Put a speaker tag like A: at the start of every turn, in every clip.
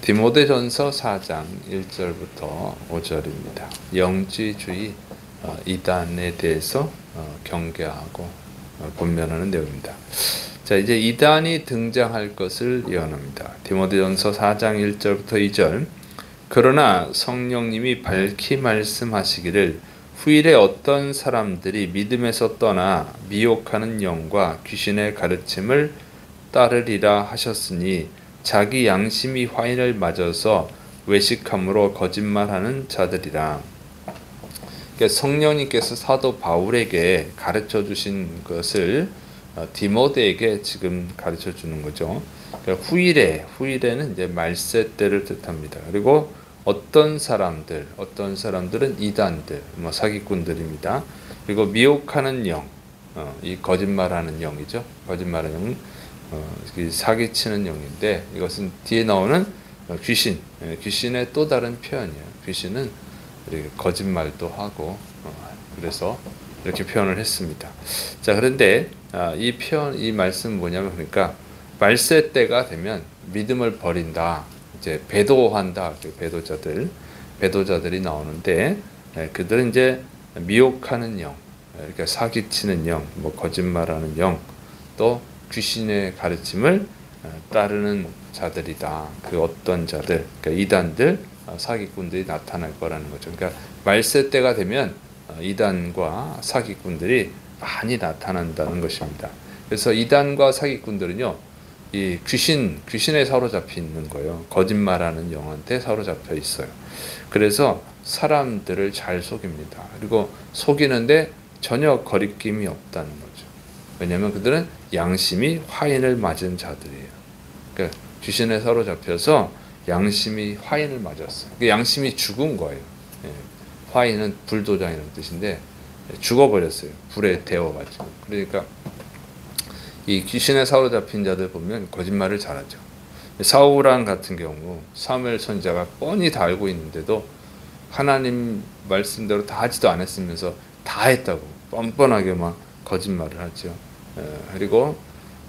A: 디모데전서 4장 1절부터 5절입니다. 영지주의 이단에 대해서 경계하고 권면하는 내용입니다. 자, 이제 이단이 등장할 것을 예언합니다. 디모데전서 4장 1절부터 2절. 그러나 성령님이 밝히 말씀하시기를 후일에 어떤 사람들이 믿음에서 떠나 미혹하는 영과 귀신의 가르침을 따르리라 하셨으니 자기 양심이 화인을 맞아서 외식함으로 거짓말하는 자들이라. 그러니까 성령님께서 사도 바울에게 가르쳐 주신 것을 디모데에게 지금 가르쳐 주는 거죠. 그러니까 후일에는 이제 말세 때를 뜻합니다. 그리고 어떤 사람들은 이단들, 사기꾼들입니다. 그리고 미혹하는 영, 이 거짓말하는 영이죠. 거짓말하는 영은 사기치는 영인데, 이것은 뒤에 나오는 귀신의 또 다른 표현이에요. 귀신은 거짓말도 하고, 그래서 이렇게 표현을 했습니다. 자, 그런데 이 말씀은 뭐냐면, 그러니까 말세 때가 되면 믿음을 버린다, 이제 배도한다, 배도자들이 나오는데, 그들은 이제 미혹하는 영, 그러니까 사기치는 영, 거짓말하는 영, 또 귀신의 가르침을 따르는 자들이다. 그 어떤 자들, 그러니까 이단들, 사기꾼들이 나타날 거라는 거죠. 그러니까 말세 때가 되면 이단과 사기꾼들이 많이 나타난다는 것입니다. 그래서 이단과 사기꾼들은요, 이 귀신에 사로잡혀 있는 거예요. 거짓말하는 영한테 사로잡혀 있어요. 그래서 사람들을 잘 속입니다. 그리고 속이는데 전혀 거리낌이 없다는 거죠. 왜냐하면 그들은 양심이 화인을 맞은 자들이에요. 그러니까 귀신에 사로잡혀서 양심이 화인을 맞았어요. 양심이 죽은 거예요. 화인은 불도장이라는 뜻인데 죽어버렸어요. 불에 데워가지고. 그러니까 이 귀신에 사로잡힌 자들 보면 거짓말을 잘하죠. 사울왕 같은 경우 사무엘 선지자가 뻔히 다 알고 있는데도 하나님 말씀대로 다 하지도 않았으면서 다 했다고 뻔뻔하게 막 거짓말을 하죠. 그리고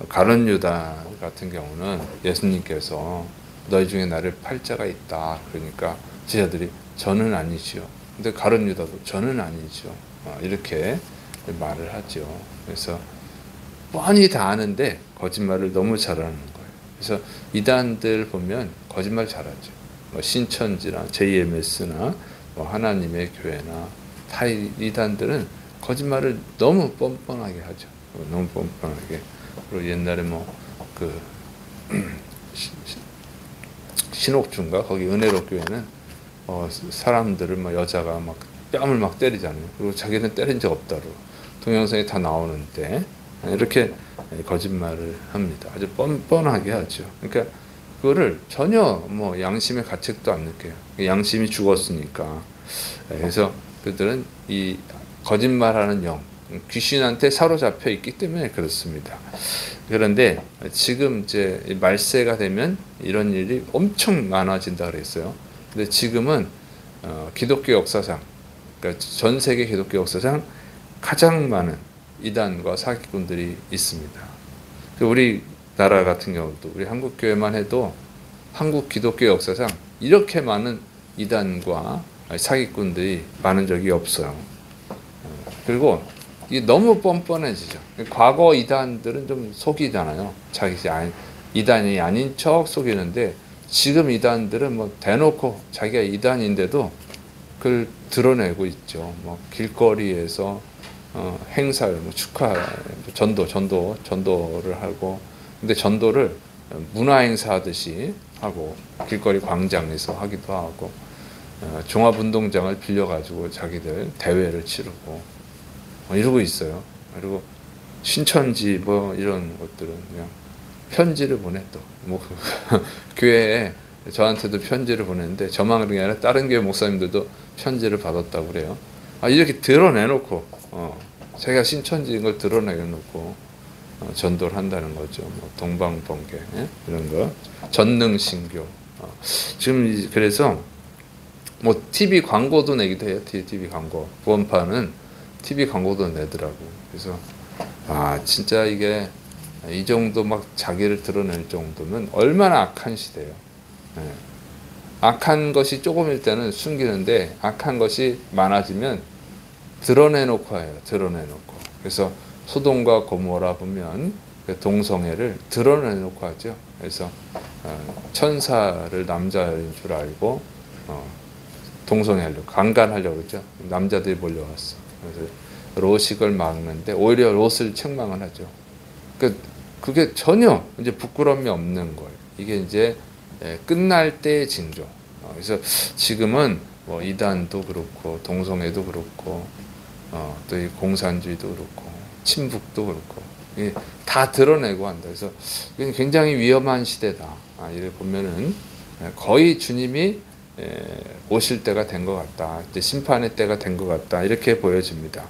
A: 가룟 유다 같은 경우는 예수님께서 너희 중에 나를 팔 자가 있다, 그러니까 제자들이 저는 아니지요. 근데 가룟 유다도 저는 아니죠, 이렇게 말을 하죠. 그래서 뻔히 다 아는데 거짓말을 너무 잘하는 거예요. 그래서 이단들 보면 거짓말 잘하죠. 신천지나 JMS나 하나님의 교회나 다 이단들은 거짓말을 너무 뻔뻔하게 하죠. 너무 뻔뻔하게. 그리고 옛날에 신옥주인가 거기 은혜로 교회는 사람들을 여자가 막 뺨을 막 때리잖아요. 그리고 자기는 때린 적 없다고 동영상에 다 나오는데 이렇게 거짓말을 합니다. 아주 뻔뻔하게 하죠. 그러니까 그거를 전혀 양심의 가책도 안 느껴요. 양심이 죽었으니까. 그래서 그들은 이 거짓말하는 영, 귀신한테 사로잡혀 있기 때문에 그렇습니다. 그런데 지금 이제 말세가 되면 이런 일이 엄청 많아진다 그랬어요. 근데 지금은 기독교 역사상, 그러니까 전 세계 기독교 역사상 가장 많은 이단과 사기꾼들이 있습니다. 우리나라 같은 경우도 우리 한국 교회만 해도 한국 기독교 역사상 이렇게 많은 이단과 사기꾼들이 많은 적이 없어요. 그리고 이게 너무 뻔뻔해지죠. 과거 이단들은 좀 속이잖아요. 자기 이단이 아닌 척 속이는데 지금 이단들은 대놓고 자기가 이단인데도 그걸 드러내고 있죠. 길거리에서 행사를 축하 전도를 하고, 근데 전도를 문화 행사하듯이 하고 길거리 광장에서 하기도 하고, 종합운동장을 빌려가지고 자기들 대회를 치르고 이러고 있어요. 그리고 신천지 이런 것들은 그냥 편지를 보내, 또 교회에 저한테도 편지를 보냈는데 저만 그런 게 아니라 다른 교회 목사님들도 편지를 받았다고 그래요. 이렇게 드러내놓고 자기가 신천지인 걸 드러내놓고 전도를 한다는 거죠. 동방번개 이런 거, 전능신교. 지금 그래서 TV 광고도 내기도 해요. TV 광고. 구원파는 TV 광고도 내더라고. 그래서 진짜 이게 이 정도 자기를 드러낼 정도면 얼마나 악한 시대예요. 예. 악한 것이 조금일 때는 숨기는데 악한 것이 많아지면 드러내놓고 해요. 드러내놓고. 그래서 소돔과 고모라 보면 그 동성애를 드러내놓고 하죠. 그래서 천사를 남자인 줄 알고 동성애하려고 강간하려고 그러죠. 남자들이 몰려왔어. 그래서 로식을 막는데 오히려 롯을 책망을 하죠. 그게 전혀 이제 부끄러움이 없는 거예요. 이게 이제 끝날 때의 징조. 그래서 지금은 뭐 이단도 그렇고 동성애도 그렇고 또 이 공산주의도 그렇고 친북도 그렇고 다 드러내고 한다. 그래서 이건 굉장히 위험한 시대다. 이를 보면은 거의 주님이 오실 때가 된 것 같다. 이제 심판의 때가 된 것 같다. 이렇게 보여집니다.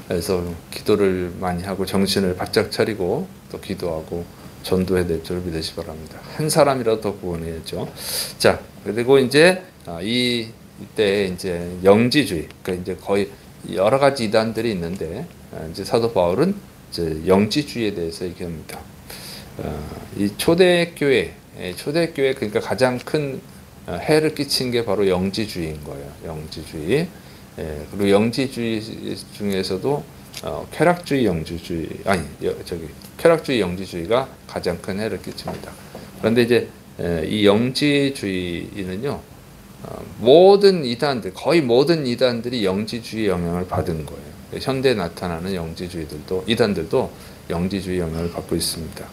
A: 그래서 기도를 많이 하고 정신을 바짝 차리고 또 기도하고 전도해야 될 줄 믿으시 바랍니다. 한 사람이라도 더 구원해야죠. 자, 그리고 이제 이때 이제 영지주의, 그러니까 이제 거의 여러 가지 이단들이 있는데 이제 사도 바울은 이제 영지주의에 대해서 얘기합니다. 이 초대교회 그러니까 가장 큰 해를 끼친 게 바로 영지주의인 거예요. 영지주의. 그리고 영지주의 중에서도 쾌락주의 영지주의 쾌락주의 영지주의가 가장 큰 해를 끼칩니다. 그런데 이제 이 영지주의는요, 거의 모든 이단들이 영지주의 영향을 받은 거예요. 현대에 나타나는 이단들도 영지주의 영향을 받고 있습니다.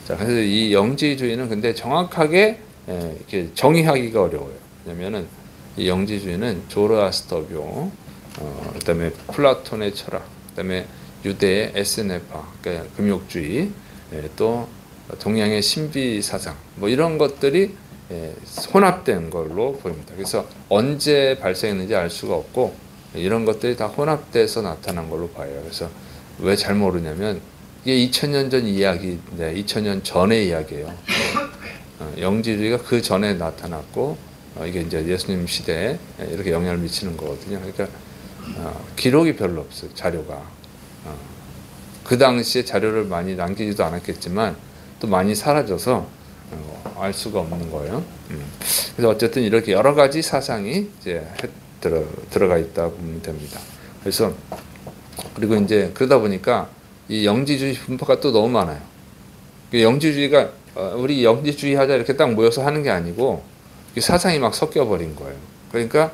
A: 자, 그래서 이 영지주의는 근데 정확하게 이렇게 정의하기가 어려워요. 왜냐면은 이 영지주의는 조로아스터교, 그다음에 플라톤의 철학, 그다음에 유대의 에스네파, 그러니까 금욕주의, 또 동양의 신비 사상, 뭐 이런 것들이 혼합된 걸로 보입니다. 그래서 언제 발생했는지 알 수가 없고 이런 것들이 다 혼합돼서 나타난 걸로 봐요. 그래서 왜 잘 모르냐면 이게 2000년 전 이야기인데 2000년 전의 이야기예요. 영지주의가 그 전에 나타났고 이게 이제 예수님 시대에 이렇게 영향을 미치는 거거든요. 그러니까 기록이 별로 없어요. 자료가. 그 당시에 자료를 많이 남기지도 않았겠지만 또 많이 사라져서 알 수가 없는 거예요. 그래서 어쨌든 이렇게 여러 가지 사상이 이제 들어가 있다고 보면 됩니다. 그래서 그리고 이제 그러다 보니까 이 영지주의 분파가 또 너무 많아요. 영지주의가 우리 영지주의 하자 이렇게 딱 모여서 하는 게 아니고 사상이 막 섞여 버린 거예요. 그러니까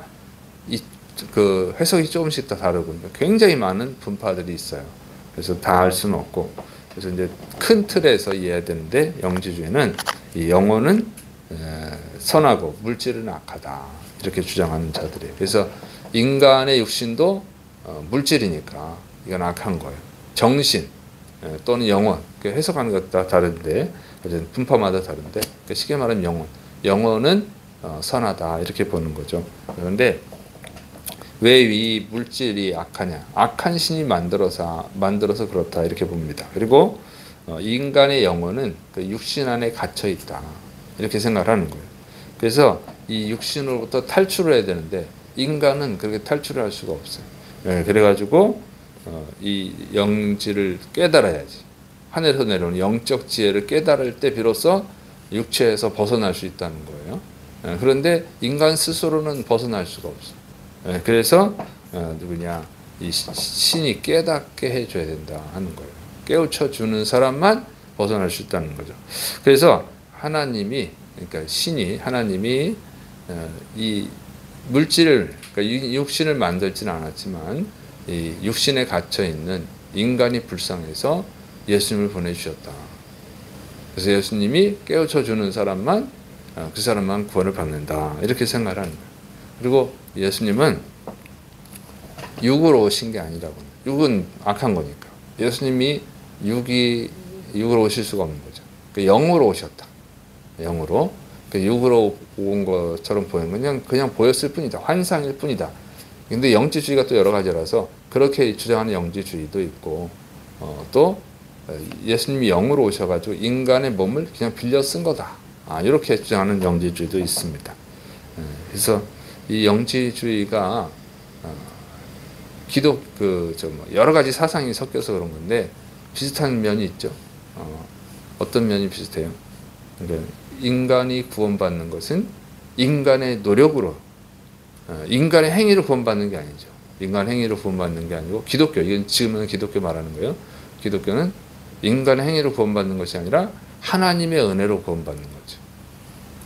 A: 그 해석이 조금씩 다 다르고 굉장히 많은 분파들이 있어요. 그래서 다 알 수는 없고 그래서 이제 큰 틀에서 이해해야 되는데 영지주의는 이 영혼은 선하고 물질은 악하다 이렇게 주장하는 자들이에요. 그래서 인간의 육신도 물질이니까 이건 악한 거예요. 정신 또는 영혼 해석하는 것 다 다른데 분파마다 다른데 쉽게 말하면 영혼은 선하다 이렇게 보는 거죠. 그런데 왜 이 물질이 악하냐? 악한 신이 만들어서 그렇다 이렇게 봅니다. 그리고 인간의 영혼은 그 육신 안에 갇혀 있다 이렇게 생각하는 거예요. 그래서 이 육신으로부터 탈출을 해야 되는데 인간은 그렇게 탈출을 할 수가 없어요. 그래가지고 이 영지를 깨달아야지. 하늘에서 내려오는 영적 지혜를 깨달을 때 비로소 육체에서 벗어날 수 있다는 거예요. 그런데 인간 스스로는 벗어날 수가 없어요. 그래서 이 신이 깨닫게 해줘야 된다 하는 거예요. 깨우쳐 주는 사람만 벗어날 수 있다는 거죠. 그래서 하나님이 이 물질을 그러니까 육신을 만들지는 않았지만 이 육신에 갇혀 있는 인간이 불쌍해서 예수님을 보내주셨다. 그래서 예수님이 깨우쳐 주는 사람만 그 사람만 구원을 받는다 이렇게 생각을 하는 거예요. 그리고 예수님은 육으로 오신 게 아니라고. 육은 악한 거니까. 예수님이 육으로 오실 수가 없는 거죠. 영으로 오셨다. 영으로. 육으로 온 것처럼 보이는 건 그냥 보였을 뿐이다. 환상일 뿐이다. 근데 영지주의가 또 여러 가지라서 그렇게 주장하는 영지주의도 있고 또 예수님이 영으로 오셔가지고 인간의 몸을 그냥 빌려 쓴 거다. 이렇게 주장하는 영지주의도 있습니다. 그래서 이 영지주의가 여러 가지 사상이 섞여서 그런 건데 비슷한 면이 있죠. 어떤 면이 비슷해요? 그러니까 인간이 구원받는 것은 인간의 노력으로, 인간의 행위로 구원받는 게 아니죠. 인간 행위로 구원받는 게 아니고 기독교, 이건 지금은 기독교 말하는 거예요. 기독교는 인간의 행위로 구원받는 것이 아니라 하나님의 은혜로 구원받는 거죠.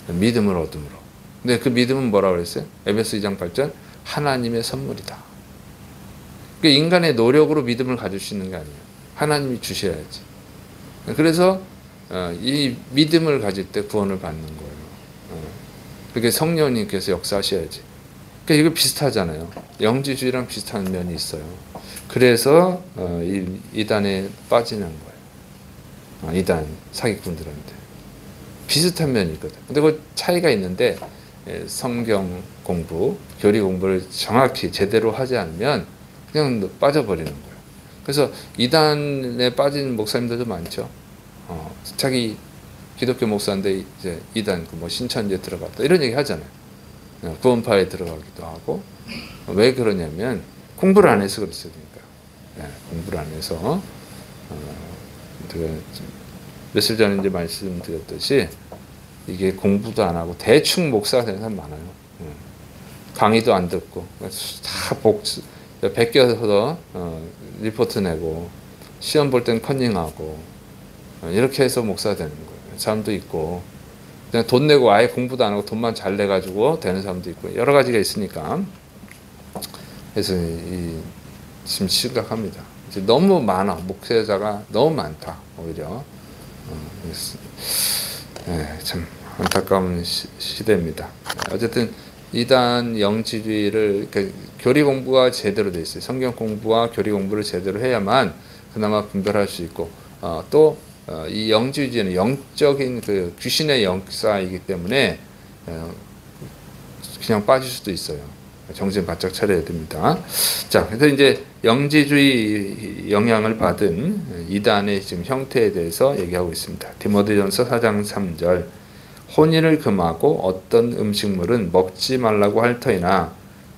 A: 믿음을 얻음으로. 근데 그 믿음은 뭐라고 그랬어요? 에베소 2장 8절 하나님의 선물이다. 그러니까 인간의 노력으로 믿음을 가질 수 있는 게 아니에요. 하나님이 주셔야지. 그래서 이 믿음을 가질 때 구원을 받는 거예요. 그렇게 성령님께서 역사하셔야지. 그러니까 이거 비슷하잖아요. 영지주의랑 비슷한 면이 있어요. 그래서 이단에 빠지는 거예요. 이단 사기꾼들한테 비슷한 면이 있거든. 근데 그 차이가 있는데 성경 공부, 교리 공부를 정확히 제대로 하지 않으면 그냥 빠져버리는 거예요. 그래서 이단에 빠진 목사님들도 많죠. 자기 기독교 목사인데 이제 이단 뭐 신천지에 들어갔다 이런 얘기 하잖아요. 구원파에 들어가기도 하고. 왜 그러냐면 공부를 안 해서 그렇습니까? 공부를 안 해서 며칠 전에 이제 말씀드렸듯이 이게 공부도 안 하고 대충 목사가 되는 사람 많아요. 강의도 안 듣고 다 베껴서 리포트 내고 시험 볼 땐 컨닝하고 이렇게 해서 목사가 되는 거예요. 사람도 있고 그냥 돈 내고 아예 공부도 안 하고 돈만 잘 내가지고 되는 사람도 있고 여러 가지가 있으니까 그래서 지금 심각합니다. 이제 너무 많아. 목회자가 너무 많다. 오히려 참 안타까운 시대입니다. 어쨌든 이단 영지주의를 그러니까 교리 공부가 제대로 돼 있어요. 성경 공부와 교리 공부를 제대로 해야만 그나마 분별할 수 있고 또 이 영지주의는 영적인 그 귀신의 역사이기 때문에 그냥 빠질 수도 있어요. 정신 바짝 차려야 됩니다. 자, 그래서 이제 영지주의 영향을 받은 이단의 지금 형태에 대해서 얘기하고 있습니다. 디모데전서 4장 3절 혼인을 금하고 어떤 음식물은 먹지 말라고 할 터이나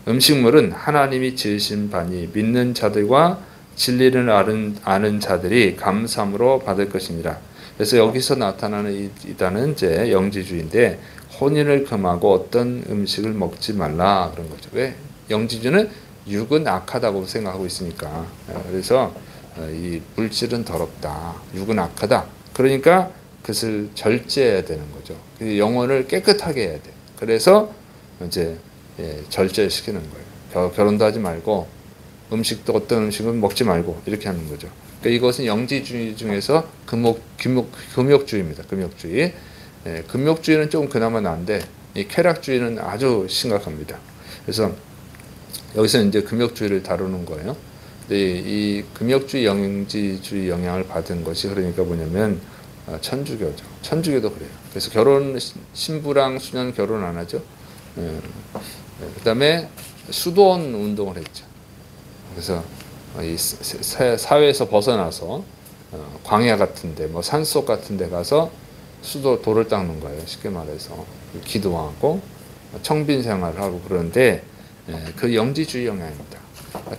A: 음식물은 하나님이 지으신 바니 믿는 자들과 진리를 아는 자들이 감사함으로 받을 것이니라. 그래서 여기서 나타나는 이단은 이제 영지주의인데 혼인을 금하고 어떤 음식을 먹지 말라 그런 거죠. 왜? 영지주는 육은 악하다고 생각하고 있으니까. 그래서 이 물질은 더럽다. 육은 악하다. 그러니까 그것을 절제해야 되는 거죠. 영혼을 깨끗하게 해야 돼. 그래서 이제 절제시키는 거예요. 결혼도 하지 말고 음식도 어떤 음식은 먹지 말고 이렇게 하는 거죠. 그러니까 이것은 영지주의 중에서 금욕주의입니다. 금욕주의. 금욕주의는 조금 그나마 나은데 이 쾌락주의는 아주 심각합니다. 그래서 여기서 이제 금욕주의를 다루는 거예요. 근데 이 금욕주의, 영지주의 영향을 받은 것이 그러니까 뭐냐면 천주교죠. 천주교도 그래요. 그래서 신부랑 수녀는 결혼 안 하죠. 그다음에 수도원 운동을 했죠. 그래서 이 사회에서 벗어나서 광야 같은데, 뭐 산속 같은데 가서 돌을 닦는 거예요. 쉽게 말해서 기도하고 청빈 생활을 하고 그러는데 그 영지주의 영향입니다.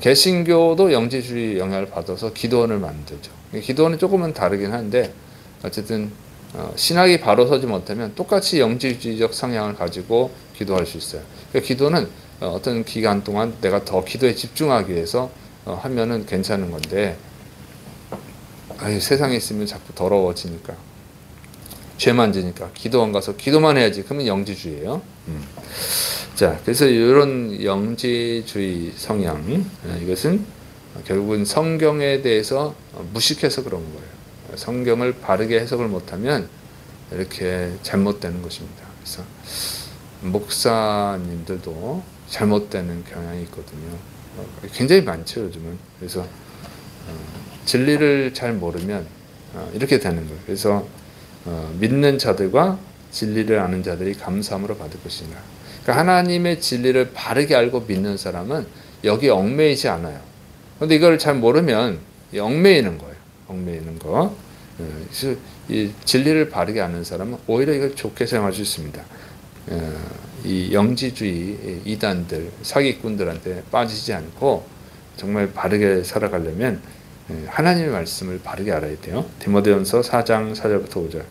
A: 개신교도 영지주의 영향을 받아서 기도원을 만들죠. 기도원은 조금은 다르긴 한데 어쨌든 신학이 바로 서지 못하면 똑같이 영지주의적 성향을 가지고 기도할 수 있어요. 그러니까 기도는 어떤 기간 동안 내가 더 기도에 집중하기 위해서 하면은 괜찮은 건데 세상에 있으면 자꾸 더러워지니까 죄만 지니까 기도원 가서 기도만 해야지. 그러면 영지주의예요. 자, 그래서 이런 영지주의 성향 이것은 결국은 성경에 대해서 무식해서 그런 거예요. 성경을 바르게 해석을 못하면 이렇게 잘못되는 것입니다. 그래서 목사님들도 잘못되는 경향이 있거든요. 굉장히 많죠, 요즘은. 그래서 진리를 잘 모르면 이렇게 되는 거예요. 그래서 믿는 자들과 진리를 아는 자들이 감사함으로 받을 것인가. 그러니까 하나님의 진리를 바르게 알고 믿는 사람은 여기 얽매이지 않아요. 그런데 이걸 잘 모르면 얽매이는 거예요. 얽매이는 거. 그래서 이 진리를 바르게 아는 사람은 오히려 이걸 좋게 사용할 수 있습니다. 이 영지주의 이단들, 사기꾼들한테 빠지지 않고 정말 바르게 살아가려면 하나님의 말씀을 바르게 알아야 돼요. 디모데전서 4장 4절부터 5절.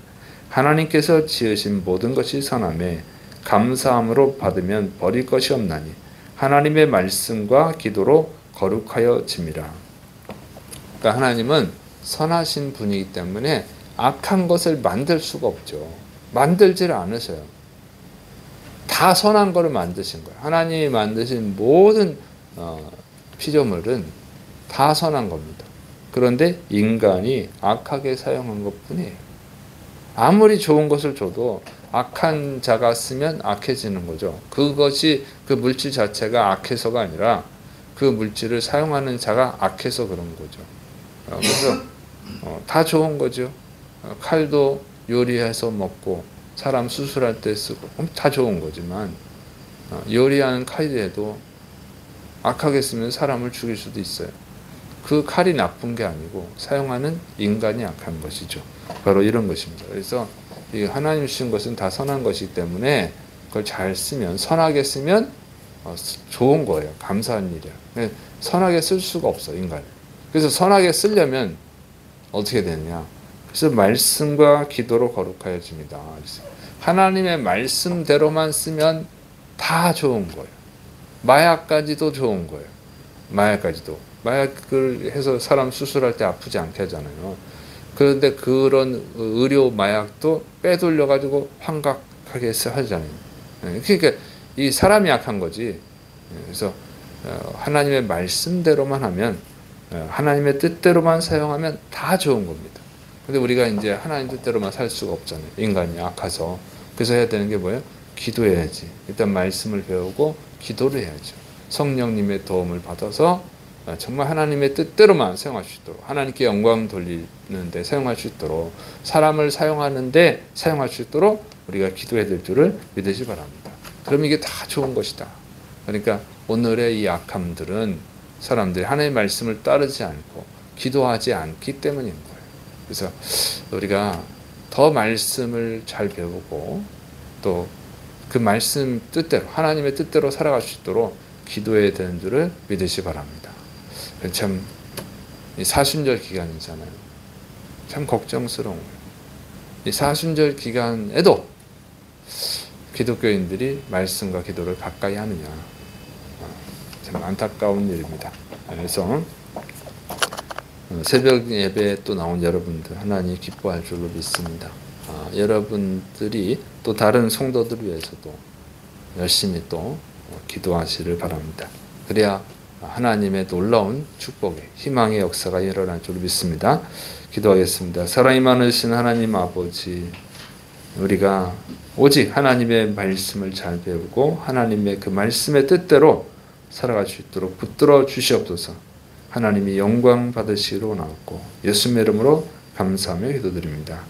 A: 하나님께서 지으신 모든 것이 선함에 감사함으로 받으면 버릴 것이 없나니 하나님의 말씀과 기도로 거룩하여 짐이라. 그러니까 하나님은 선하신 분이기 때문에 악한 것을 만들 수가 없죠. 만들지를 않으셔요. 다 선한 거를 만드신 거예요. 하나님이 만드신 모든 피조물은 다 선한 겁니다. 그런데 인간이 악하게 사용한 것뿐이에요. 아무리 좋은 것을 줘도 악한 자가 쓰면 악해지는 거죠. 그것이 그 물질 자체가 악해서가 아니라 그 물질을 사용하는 자가 악해서 그런 거죠. 그래서 다 좋은 거죠. 칼도 요리해서 먹고 사람 수술할 때 쓰고 다 좋은 거지만 요리하는 칼에도 악하게 쓰면 사람을 죽일 수도 있어요. 그 칼이 나쁜 게 아니고 사용하는 인간이 악한 것이죠. 바로 이런 것입니다. 그래서 이 하나님 주신 것은 다 선한 것이기 때문에 그걸 잘 쓰면, 선하게 쓰면 좋은 거예요. 감사한 일이에요. 선하게 쓸 수가 없어, 인간. 그래서 선하게 쓰려면 어떻게 되느냐? 그래서 말씀과 기도로 거룩하여집니다. 하나님의 말씀대로만 쓰면 다 좋은 거예요. 마약까지도 좋은 거예요. 마약까지도. 마약을 해서 사람 수술할 때 아프지 않게 하잖아요. 그런데 그런 의료 마약도 빼돌려 가지고 환각하게 하잖아요. 그러니까 이 사람이 약한 거지. 그래서 하나님의 말씀대로만 하면, 하나님의 뜻대로만 사용하면 다 좋은 겁니다. 근데 우리가 이제 하나님 뜻대로만 살 수가 없잖아요. 인간이 약해서. 그래서 해야 되는 게 뭐예요? 기도해야지. 일단 말씀을 배우고 기도를 해야죠. 성령님의 도움을 받아서 정말 하나님의 뜻대로만 사용할 수 있도록, 하나님께 영광 돌리는데 사용할 수 있도록, 사람을 사용하는데 사용할 수 있도록 우리가 기도해야 될 줄을 믿으시 바랍니다. 그럼 이게 다 좋은 것이다. 그러니까 오늘의 이 악함들은 사람들이 하나님의 말씀을 따르지 않고 기도하지 않기 때문인 거예요. 그래서 우리가 더 말씀을 잘 배우고 또 그 말씀 뜻대로, 하나님의 뜻대로 살아갈 수 있도록 기도해야 되는 줄을 믿으시 바랍니다. 참 사순절 기간이잖아요. 참 걱정스러운 거예요. 이 사순절 기간에도 기독교인들이 말씀과 기도를 가까이 하느냐, 참 안타까운 일입니다. 그래서 새벽 예배에 또 나온 여러분들 하나님 기뻐할 줄로 믿습니다. 여러분들이 또 다른 성도들을 위해서도 열심히 또 기도하시를 바랍니다. 그래야 하나님의 놀라운 축복의 희망의 역사가 일어날 줄 믿습니다. 기도하겠습니다. 사랑이 많으신 하나님 아버지, 우리가 오직 하나님의 말씀을 잘 배우고 하나님의 그 말씀의 뜻대로 살아갈 수 있도록 붙들어 주시옵소서. 하나님이 영광 받으시기로 나왔고 예수님의 이름으로 감사하며 기도드립니다.